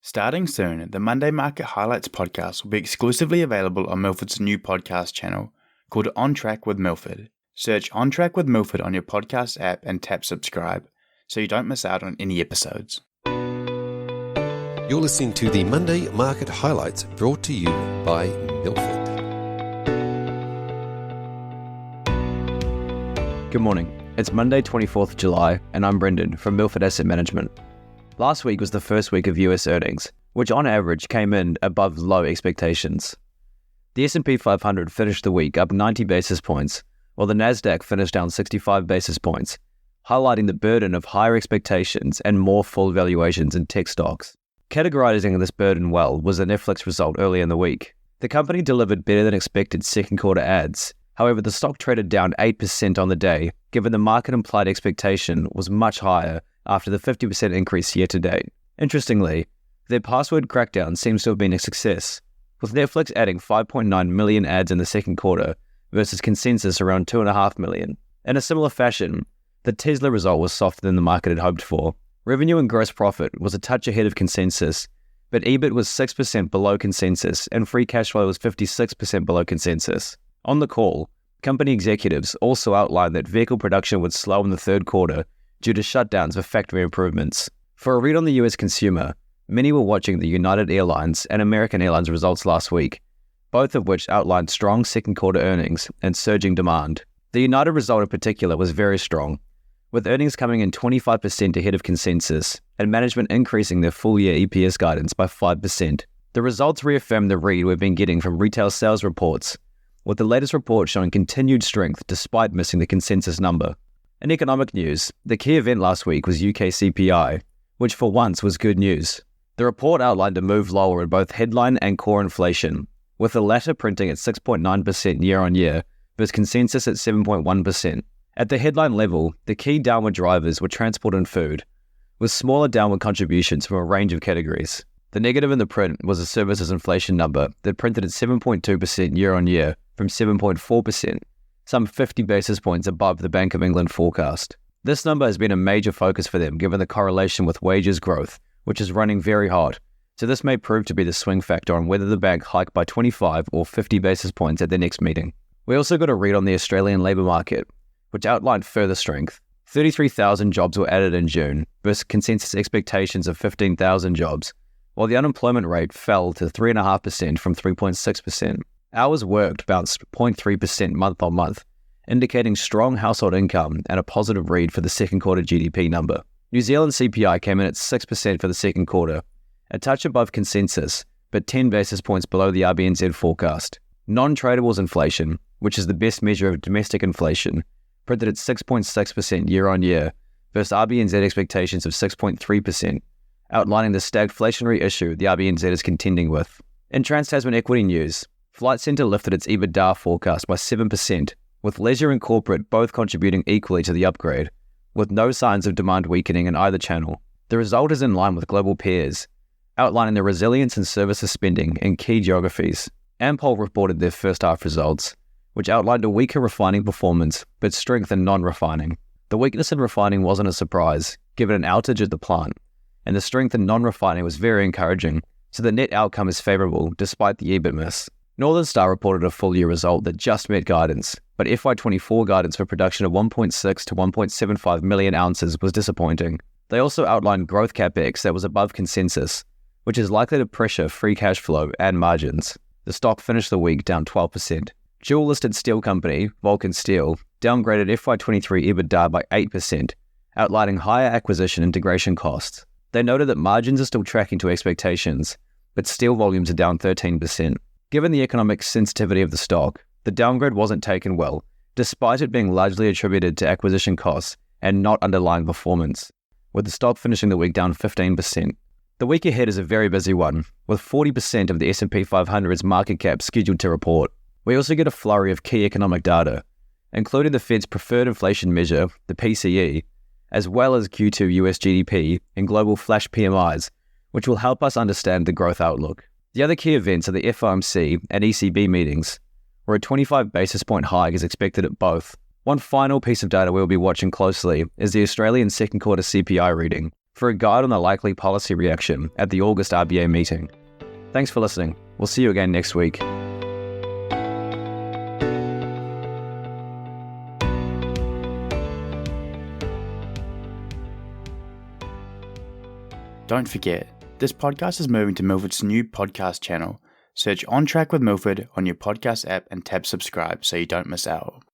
Starting soon, the Monday Market Highlights podcast will be exclusively available on Milford's new podcast channel called On Track with Milford. Search On Track with Milford on your podcast app and tap subscribe so you don't miss out on any episodes. You're listening to the Monday Market Highlights brought to you by Milford. Good morning. It's Monday 24th July and I'm Brendan from Milford Asset Management. Last week was the first week of US earnings, which on average came in above low expectations. The S&P 500 finished the week up 90 basis points, while the Nasdaq finished down 65 basis points, highlighting the burden of higher expectations and more full valuations in tech stocks. Categorizing this burden well was the Netflix result early in the week. The company delivered better than expected second quarter ads. However, the stock traded down 8% on the day, given the market implied expectation was much higher after the 50% increase year to date. Interestingly, their password crackdown seems to have been a success, with Netflix adding 5.9 million ads in the second quarter versus consensus around 2.5 million. In a similar fashion, the Tesla result was softer than the market had hoped for. Revenue and gross profit was a touch ahead of consensus, but EBIT was 6% below consensus and free cash flow was 56% below consensus. On the call, company executives also outlined that vehicle production would slow in the third quarter due to shutdowns for factory improvements. For a read on the US consumer, many were watching the United Airlines and American Airlines results last week, both of which outlined strong second quarter earnings and surging demand. The United result in particular was very strong, with earnings coming in 25% ahead of consensus and management increasing their full-year EPS guidance by 5%. The results reaffirm the read we've been getting from retail sales reports, with the latest report showing continued strength despite missing the consensus number. In economic news, the key event last week was UK CPI, which for once was good news. The report outlined a move lower in both headline and core inflation, with the latter printing at 6.9% year-on-year versus consensus at 7.1%. At the headline level, the key downward drivers were transport and food, with smaller downward contributions from a range of categories. The negative in the print was the services inflation number that printed at 7.2% year-on-year from 7.4%, some 50 basis points above the Bank of England forecast. This number has been a major focus for them given the correlation with wages growth, which is running very hot, so this may prove to be the swing factor on whether the bank hike by 25 or 50 basis points at their next meeting. We also got a read on the Australian labour market, which outlined further strength. 33,000 jobs were added in June versus consensus expectations of 15,000 jobs, while the unemployment rate fell to 3.5% from 3.6%. Hours worked bounced 0.3% month on month, indicating strong household income and a positive read for the second quarter GDP number. New Zealand CPI came in at 6% for the second quarter, a touch above consensus, but 10 basis points below the RBNZ forecast. Non-tradables inflation, which is the best measure of domestic inflation, printed at 6.6% year-on-year versus RBNZ expectations of 6.3%, outlining the stagflationary issue the RBNZ is contending with. In Trans-Tasman equity news, Flight Centre lifted its EBITDA forecast by 7%, with leisure and corporate both contributing equally to the upgrade, with no signs of demand weakening in either channel. The result is in line with global peers, outlining the resilience in services spending in key geographies. Ampol reported their first half results, which outlined a weaker refining performance, but strength in non-refining. The weakness in refining wasn't a surprise, given an outage at the plant, and the strength in non-refining was very encouraging, so the net outcome is favourable despite the EBIT miss. Northern Star reported a full-year result that just met guidance, but FY24 guidance for production of 1.6 to 1.75 million ounces was disappointing. They also outlined growth capex that was above consensus, which is likely to pressure free cash flow and margins. The stock finished the week down 12%. JUL-listed steel company, Vulcan Steel, downgraded FY23 EBITDA by 8%, outlining higher acquisition integration costs. They noted that margins are still tracking to expectations, but steel volumes are down 13%. Given the economic sensitivity of the stock, the downgrade wasn't taken well, despite it being largely attributed to acquisition costs and not underlying performance, with the stock finishing the week down 15%. The week ahead is a very busy one, with 40% of the S&P 500's market cap scheduled to report. We also get a flurry of key economic data, including the Fed's preferred inflation measure, the PCE, as well as Q2 US GDP and global flash PMIs, which will help us understand the growth outlook. The other key events are the FOMC and ECB meetings, where a 25 basis point hike is expected at both. One final piece of data we'll be watching closely is the Australian second quarter CPI reading. for a guide on the likely policy reaction at the August RBA meeting. Thanks for listening. We'll see you again next week. Don't forget, this podcast is moving to Milford's new podcast channel. Search On Track with Milford on your podcast app and tap subscribe so you don't miss out.